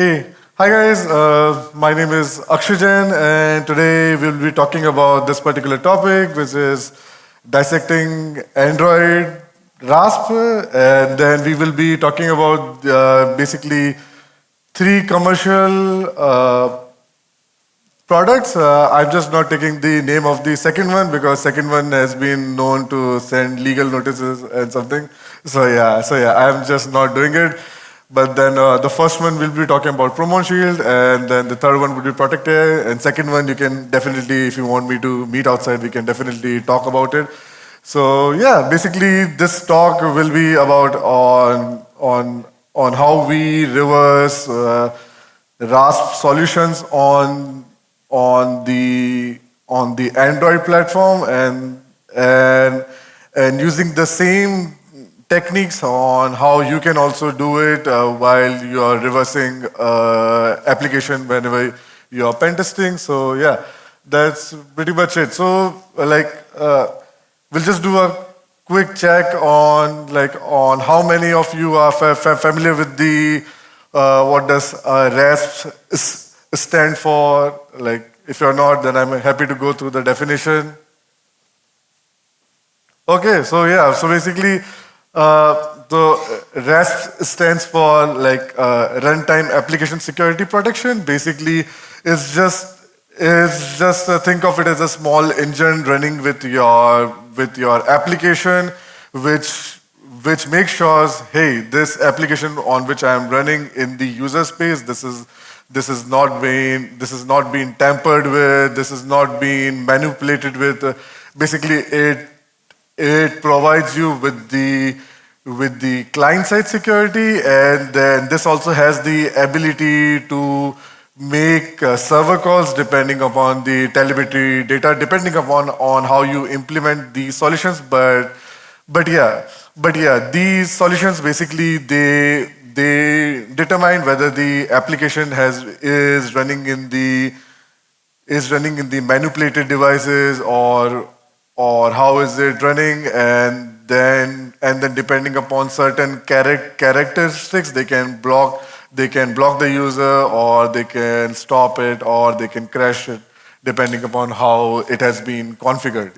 Hey, hi guys. My name is Akshajan, and today we'll be talking about this particular topic, which is dissecting Android RASP, and then we will be talking about basically three commercial products. I'm just not taking the name of the second one because second one has been known to send legal notices and something. So yeah, I'm just not doing it. But then the first one we'll be talking about Promo Shield, and then the third one would be Protect AI, and second one you can definitely, if you want me to meet outside, we can definitely talk about it. So yeah, basically this talk will be about on how we reverse RASP solutions on the Android platform and using the same techniques on how you can also do it while you are reversing application whenever you are pen testing. So yeah, that's pretty much it. So we'll just do a quick check on how many of you are familiar with the what does RASP stand for. Like if you're not, then I'm happy to go through the definition. Okay, so yeah, so basically, the RASP stands for runtime application security protection. Basically, it's just think of it as a small engine running with your application, which makes sure, hey, this application on which I am running in the user space, this is not being tampered with, this is not being manipulated with. Basically, it provides you with the client side security, and then this also has the ability to make server calls depending upon the telemetry data, depending upon on how you implement these solutions. But yeah, these solutions basically they determine whether the application is running in the manipulated devices, or how is it running, and then depending upon certain characteristics, they can block the user, or they can stop it, or they can crash it, depending upon how it has been configured.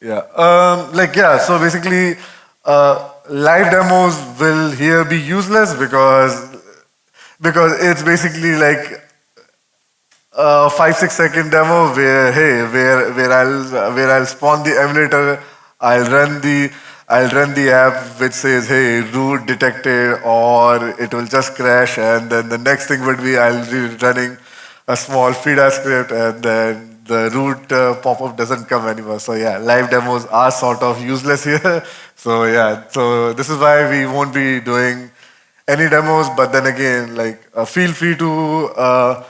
Yeah. Yeah. So basically, live demos will here be useless because it's basically like a 5-6 second demo where I'll spawn the emulator, I'll run the I'll run the app which says, hey, root detected, or it will just crash, and then the next thing would be I'll be running a small feeder script, and then the root pop-up doesn't come anymore. So yeah, live demos are sort of useless here. So yeah, so this is why we won't be doing any demos. But then again, feel free to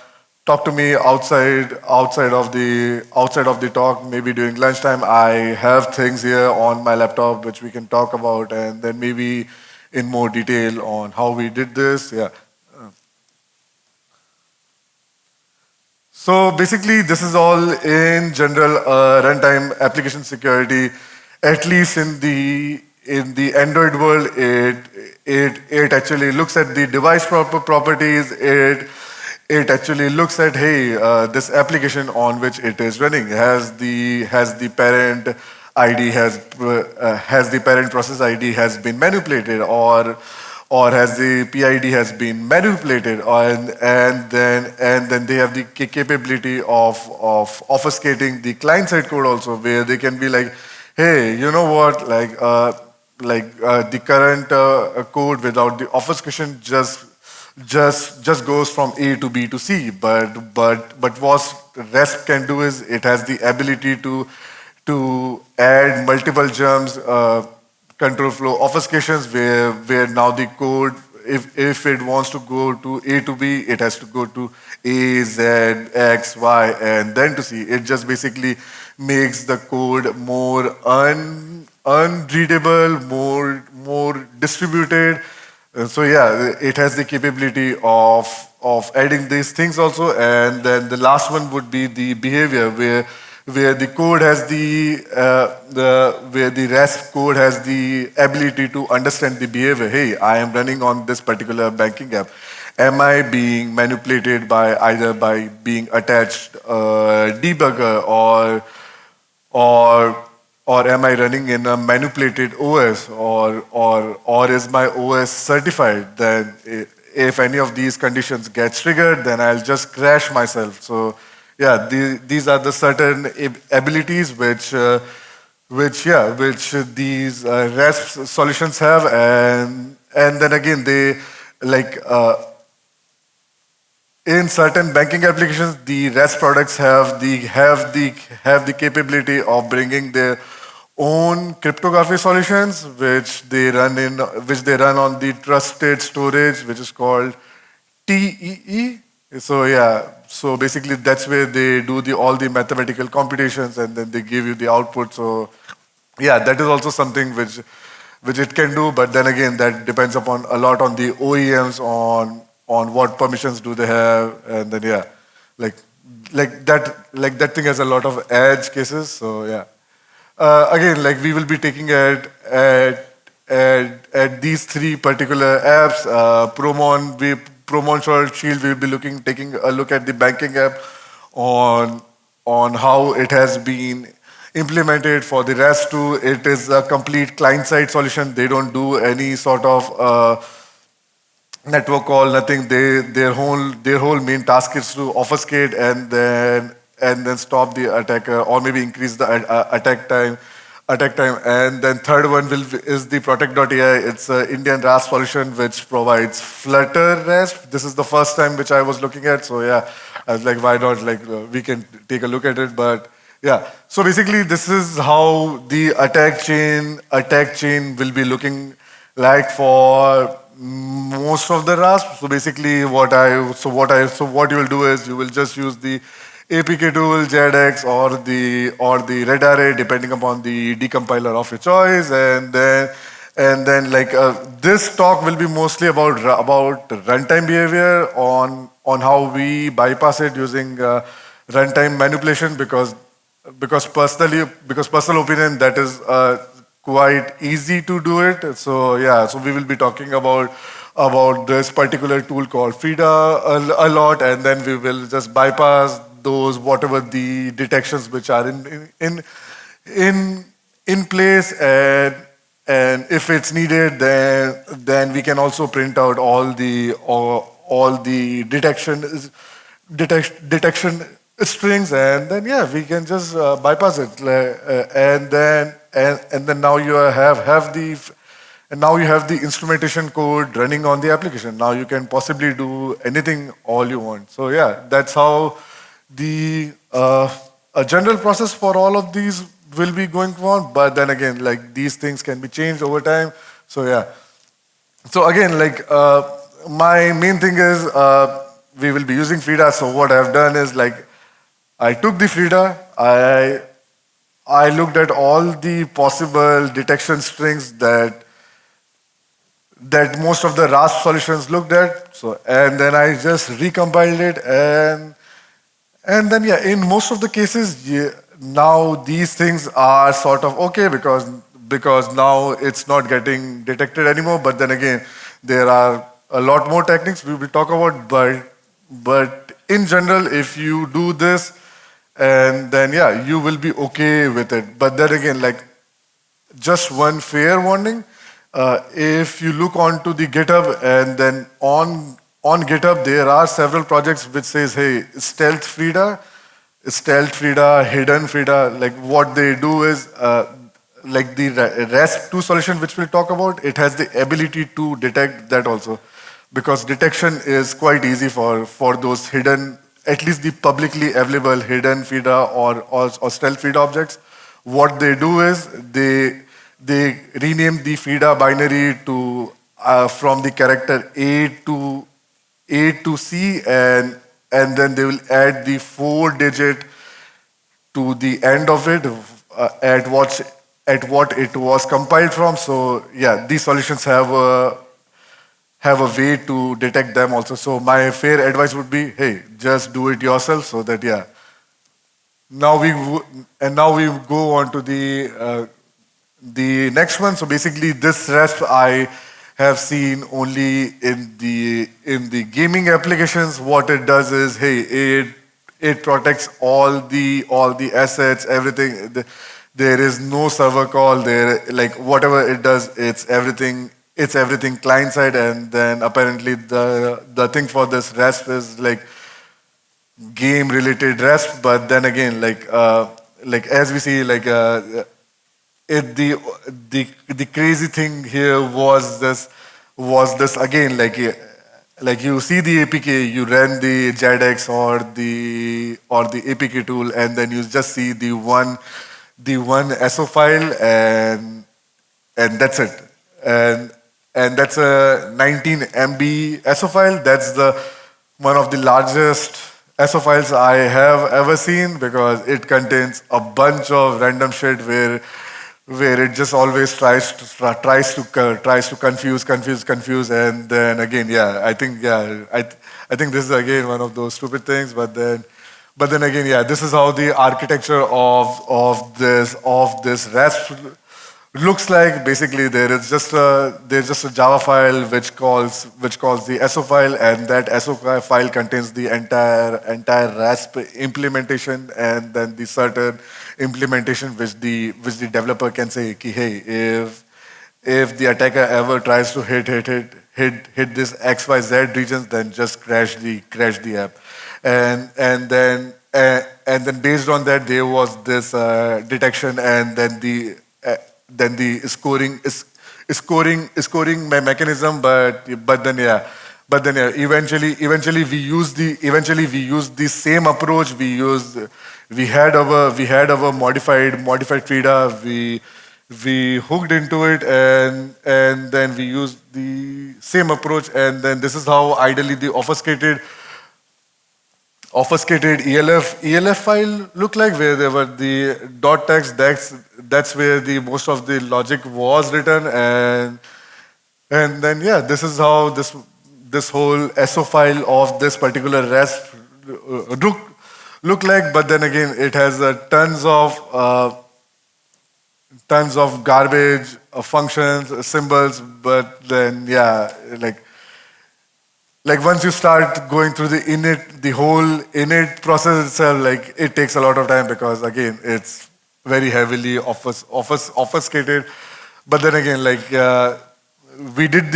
talk to me outside of the talk, maybe during lunchtime. I have things here on my laptop which we can talk about, and then maybe in more detail on how we did this. Yeah. So basically, this is all in general runtime application security. At least in the Android world, it actually looks at the device properties. It actually looks at, hey, this application on which it is running has the parent ID has the parent process ID has been manipulated, or has the PID has been manipulated, and then they have the capability of obfuscating the client side code also, where they can be like, hey, you know what, the current code without the obfuscation just goes from A to B to C. But what REST can do is it has the ability to add multiple jumps, control flow obfuscations, where now the code, if it wants to go to A to B, it has to go to A, Z, X, Y, and then to C. It just basically makes the code more unreadable, more distributed. So yeah, it has the capability of adding these things also. And then the last one would be the behavior, where the code has the where the REST code has the ability to understand the behavior. Hey, I am running on this particular banking app. Am I being manipulated by either by being attached debugger or or am I running in a manipulated OS or is my OS certified? Then if any of these conditions gets triggered, then I'll just crash myself. So yeah, these are the certain abilities which these REST solutions have, and then again they like. In certain banking applications, the REST products have the capability of bringing their own cryptography solutions, which they run on the trusted storage, which is called TEE. So yeah, so basically that's where they do all the mathematical computations and then they give you the output. So yeah, that is also something which it can do, but then again, that depends upon a lot on the OEMs on what permissions do they have, and then yeah, like like that thing has a lot of edge cases. So yeah, again, like we will be taking at these three particular apps, Promon Short Shield. We'll be taking a look at the banking app on how it has been implemented for the rest too. It is a complete client-side solution. They don't do any sort of network call, nothing. Their whole main task is to obfuscate and then stop the attacker or maybe increase the attack time. And then third one is the Protect.ai. It's an Indian RAS solution which provides Flutter REST. This is the first time which I was looking at. So yeah, I was like, why not? Like we can take a look at it. But yeah, so basically this is how the attack chain will be looking like for most of the RAS. So basically, what you will do is you will just use the APK tool, JADX, or the Red Array, depending upon the decompiler of your choice, and then this talk will be mostly about runtime behavior on how we bypass it using runtime manipulation because personal opinion that is quite easy to do it. So yeah, so we will be talking about this particular tool called FIDA a lot, and then we will just bypass those whatever the detections which are in place, and if it's needed, then we can also print out all the detection strings, and then yeah, we can just bypass it, and then now you now you have the instrumentation code running on the application. Now you can possibly do anything all you want. So yeah, that's how the a general process for all of these will be going on. But then again, like these things can be changed over time. So yeah. So again, my main thing is we will be using FIDA. So what I've done is I took the FIDA, I looked at all the possible detection strings that most of the RASP solutions looked at. So and then I just recompiled it, and then yeah, in most of the cases, yeah, now these things are sort of okay because now it's not getting detected anymore. But then again, there are a lot more techniques we will talk about. But in general, if you do this, and then yeah, you will be okay with it. But then again, just one fair warning: if you look onto the GitHub, and then on GitHub there are several projects which says, hey, stealth FIDA, hidden FIDA. Like what they do is, like the REST 2 solution which we'll talk about, it has the ability to detect that also, because detection is quite easy for those hidden, at least the publicly available hidden FIDA or stealth FIDA objects. What they do is they rename the FIDA binary to from the character A to C, and then they will add the 4-digit to the end of it at what it was compiled from. So yeah, these solutions have a way to detect them also. So my fair advice would be, hey, just do it yourself, so that yeah. now we go on to the next one. So basically, this RESP I have seen only in the gaming applications. What it does is, hey, it protects all the assets, everything. There is no server call there. Like whatever it does, it's everything client side, and then apparently the thing for this RESP is like game related RESP. But then again, like as we see, it the crazy thing here was this again, like you see the APK, you run the JADX or the APK tool, and then you just see the one SO file, and that's it. And and that's a 19 MB SO file. That's the one of the largest SO files I have ever seen, because it contains a bunch of random shit where it just always tries to confuse, and then again, I think this is again one of those stupid things. But then again, yeah, this is how the architecture of this REST looks like. Basically, there's just a Java file which calls the SO file, and that SO file contains the entire RESP implementation, and then the certain implementation which the developer can say, ki, hey, if the attacker ever tries to hit this XYZ regions, then just crash the app, and then based on that there was this detection, and then the scoring mechanism. But then eventually we used the same approach. We had our modified Frida. We hooked into it, and then we used the same approach, and then this is how ideally the obfuscated ELF file look like, where there were the dot text. That's where the most of the logic was written, and then yeah, this is how this whole SO file of this particular REST look like. But then again, it has tons of garbage functions, symbols. But then yeah, like once you start going through the whole init process itself, like it takes a lot of time, because again, it's very heavily obfuscated. But then again, we did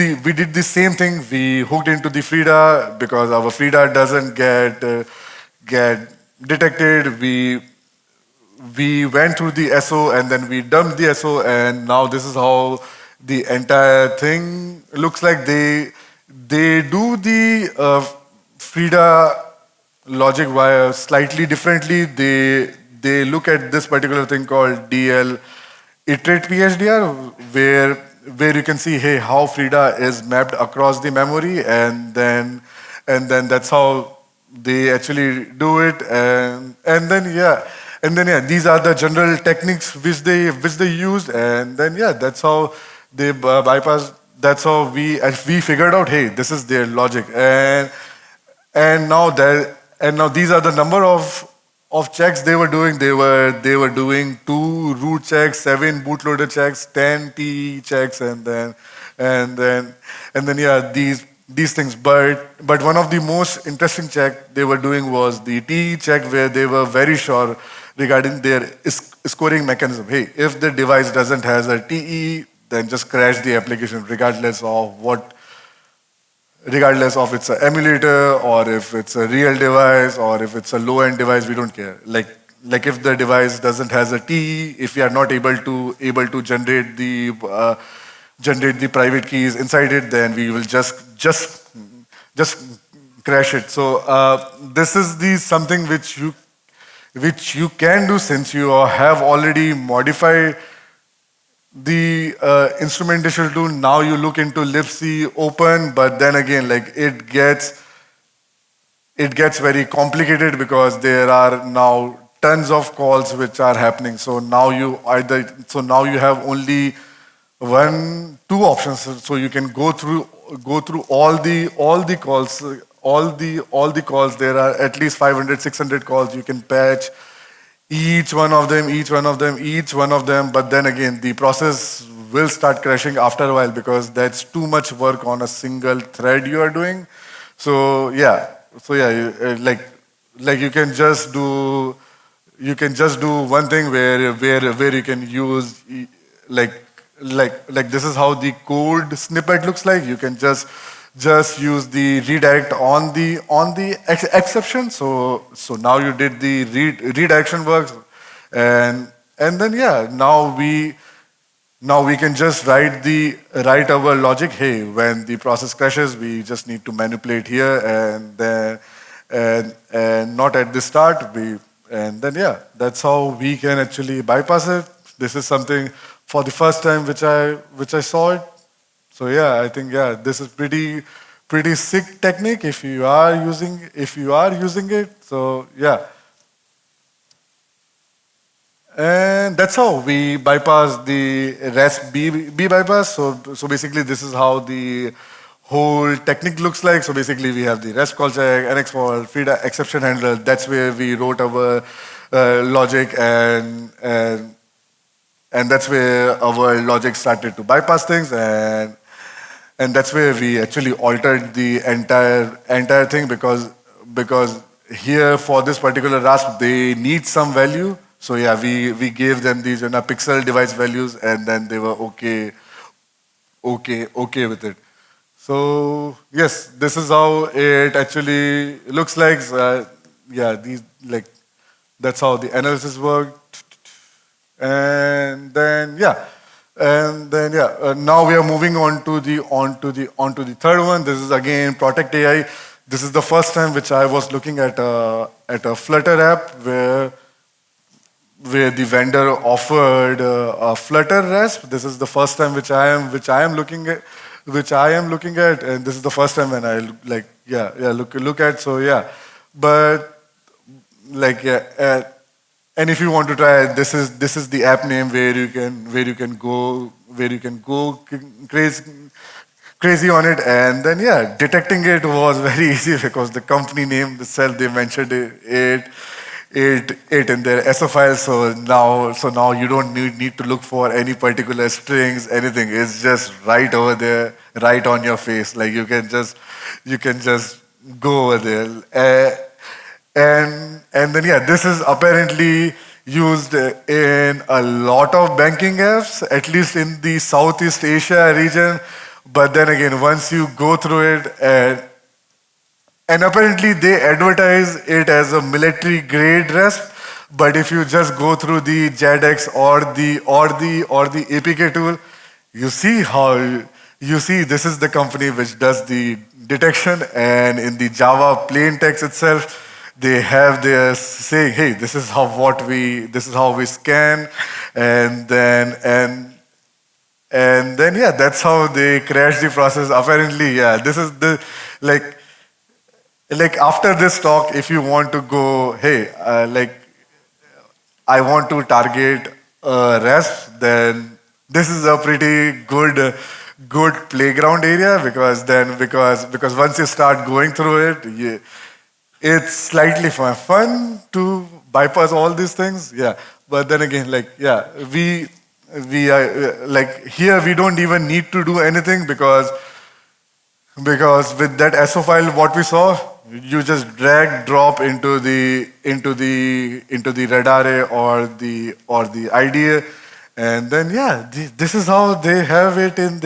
the same thing. We hooked into the Frida, because our Frida doesn't get detected. We went through the SO, and then we dumped the SO, and now this is how the entire thing looks like. They do the Frida logic via slightly differently. They look at this particular thing called DL iterate PHDR, where you can see, hey, how Frida is mapped across the memory, and then that's how they actually do it. And then yeah, these are the general techniques which they used, and then yeah, that's how they bypass. That's how we figured out, hey, this is their logic, and now these are the number of checks they were doing. They were doing 2 root checks, 7 bootloader checks, 10 TE checks, and then yeah, these things. But one of the most interesting check they were doing was the TE check, where they were very sure regarding their scoring mechanism. Hey, if the device doesn't has a TE, then just crash the application, regardless of it's an emulator, or if it's a real device, or if it's a low-end device. We don't care. Like if the device doesn't has a TE, if we are not able to generate the private keys inside it, then we will just crash it. So this is the something which you can do, since you have already modified the instrumentation tool. Now you look into libc open, but then again, like it gets very complicated, because there are now tons of calls which are happening. So now you have only two options. So you can go through all the calls. There are at least 500, 600 calls. You can patch each one of them. But then again, the process will start crashing after a while because that's too much work on a single thread you are doing. So yeah, like you can just do one thing where you can use like like this is how the code snippet looks like. You can just use the redirect on the exception. So now you did the redirection works, and then yeah, now we can just write our logic. Hey, when the process crashes, we just need to manipulate here and then and not at the start. And then yeah, that's how we can actually bypass it. This is something for the first time which I saw it. So yeah, I think yeah, this is pretty sick technique if you are using it. So yeah, and that's how we bypass the REST B bypass. So basically, this is how the whole technique looks like. So basically, we have the REST call check, NX call, feed exception handler. That's where we wrote our logic, and that's where our logic started to bypass things, and that's where we actually altered the entire thing because here for this particular RASP they need some value. So yeah, we gave them these pixel device values, and then they were okay with it. So yes, this is how it actually looks like. Yeah, these like that's how the analysis worked. And then now we are moving on to the third one. This is again Protect AI. This is the first time which I was looking at a Flutter app where the vendor offered a Flutter RESP. This is the first time which I am looking at, and this is the first time when I look at. So yeah, but like yeah. And if you want to try, this is the app name where you can go crazy on it, and then yeah, detecting it was very easy because the company name itself they mentioned it in their SO file. So now you don't need to look for any particular strings, anything. It's just right over there, right on your face. Like you can just go over there. And then yeah, this is apparently used in a lot of banking apps, at least in the Southeast Asia region. But then again, once you go through it, and apparently they advertise it as a military grade RESP. But if you just go through the JADX or the APK tool, you see this is the company which does the detection, and in the Java plain text itself, they have their saying, hey, this is how we scan, and then yeah, that's how they crash the process. Apparently, yeah, this is the like after this talk, if you want to go, hey, I want to target REST, then this is a pretty good playground area because once you start going through it, it's slightly fun to bypass all these things. Yeah, but then again, like yeah, we are like here we don't even need to do anything because with that SO file, what we saw, you just drag drop into the red array or the IDA, and then yeah, this is how they have it in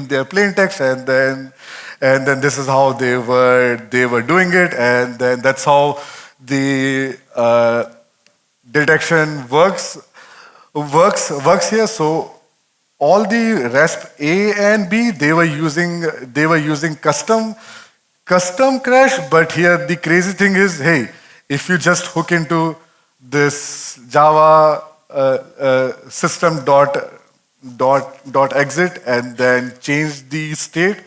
their plain text, and then this is how they were doing it, and then that's how the detection works here. So all the RESP A and B, they were using custom crash, but here the crazy thing is, hey, if you just hook into this Java system dot exit and then change the state,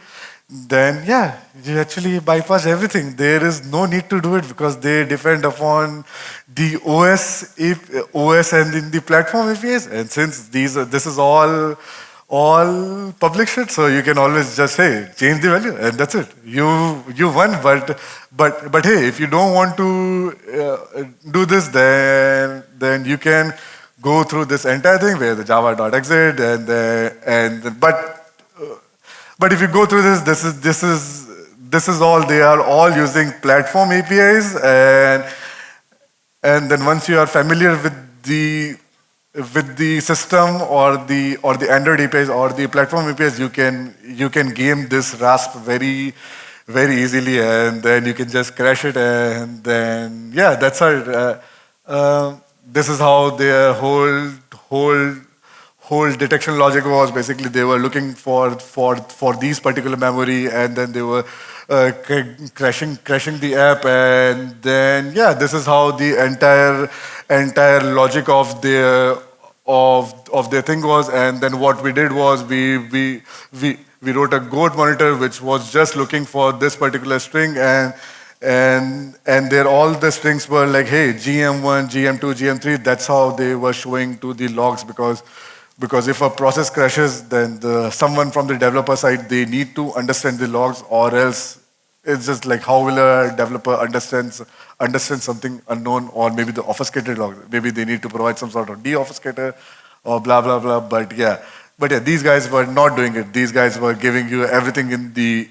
then yeah, you actually bypass everything. There is no need to do it because they depend upon the OS and in the platform APIs. And since this is all all public shit, so you can always just say change the value, and that's it. You won, but hey, if you don't want to do this, then you can go through this entire thing where the java.exit but if you go through this is all, they are all using platform APIs, and then once you are familiar with the system or the Android APIs or the platform APIs, you can game this Rasp very easily, and then you can just crash it, and then yeah, that's how. This is how their whole detection logic was. Basically, they were looking for these particular memory, and then they were crashing the app, and then yeah, this is how the entire logic of their thing was. And then what we did was we wrote a goat monitor which was just looking for this particular string, and there all the strings were like, hey, GM1, GM2, GM3. That's how they were showing to the logs, because if a process crashes, then someone from the developer side, they need to understand the logs, or else it's just like, how will a developer understand something unknown, or maybe the obfuscated log? Maybe they need to provide some sort of deobfuscator or blah blah blah. But yeah, these guys were not doing it. These guys were giving you everything in the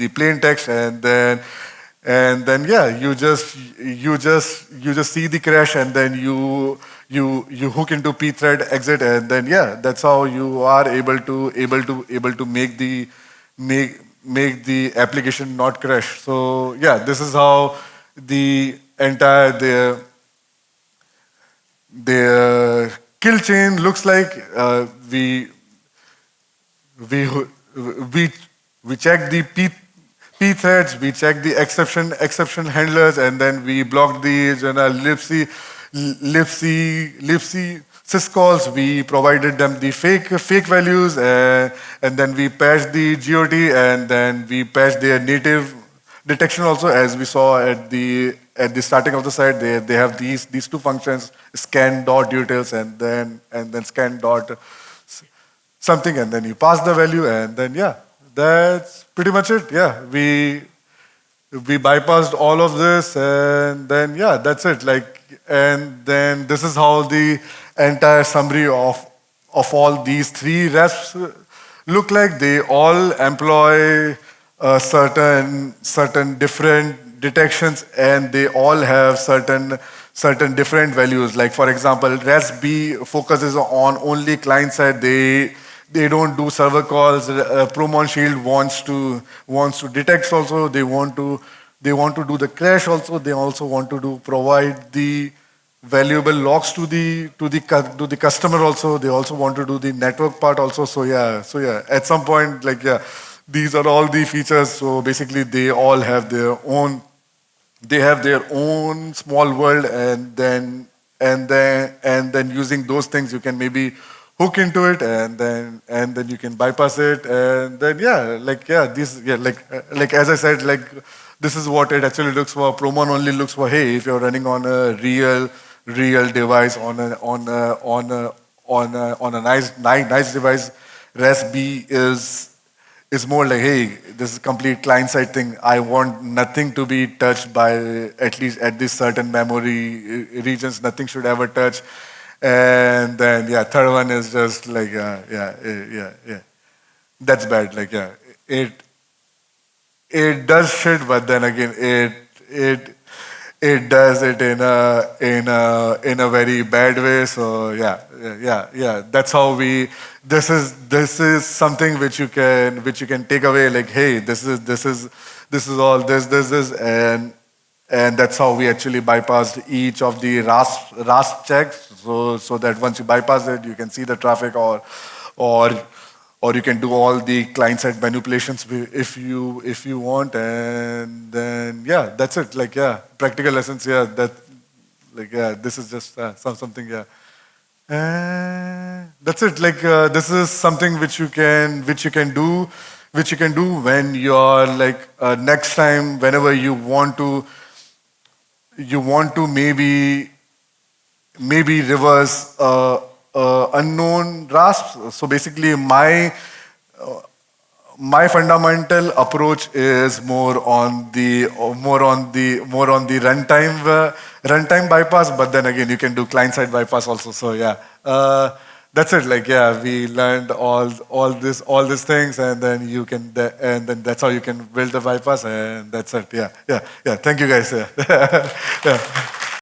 plain text, and then yeah, you just see the crash, and then you hook into pthread exit, and then yeah, that's how you are able to make the application not crash. So yeah, this is how the entire their kill chain looks like. We we we check the p threads, we check the exception handlers, and then we block the libc syscalls. We provided them the fake values, and then we patched the GOT, and then we patched their native detection also. As we saw at the starting of the site, they have these two functions, scan dot details, and then scan dot something, and then you pass the value, and then yeah, that's pretty much it. Yeah, we bypassed all of this, and then yeah, that's it. And then this is how the entire summary of all these three reps look like. They all employ certain different detections, and they all have certain different values. Like for example, REST B focuses on only client side. They don't do server calls. Promon Shield wants to detect also. They want to do the crash also. They also want to provide the valuable logs to the customer also. They also want to do the network part also. So yeah, at some point, like yeah, these are all the features. So basically, they all have their own. They have their own small world, and then using those things, you can maybe hook into it, and then you can bypass it, and then yeah, like as I said, like this is what it actually looks for. Promon only looks for, hey, if you're running on a real device, on a nice device. REST B is more like, hey, this is complete client-side thing. I want nothing to be touched by, at least at this certain memory regions. Nothing should ever touch. And then yeah, third one is just like yeah. That's bad. Like yeah, it does shit, but then again, it does it in a very bad way. So yeah. That's how we. This is something which you can take away. Like, hey, this is all this, and that's how we actually bypassed each of the RASP checks. So that once you bypass it, you can see the traffic, or you can do all the client-side manipulations if you want, and then yeah, that's it. Like yeah, practical lessons. Yeah, that like yeah, this is just something. Yeah, that's it. Like this is something which you can do when you're like next time, whenever you want to maybe reverse unknown rasps. So basically, my fundamental approach is more on the runtime bypass. But then again, you can do client side bypass also. So yeah, that's it. Like yeah, we learned all these things, and then and then that's how you can build the bypass, and that's it. Yeah, yeah, yeah. Thank you guys. Yeah. Yeah.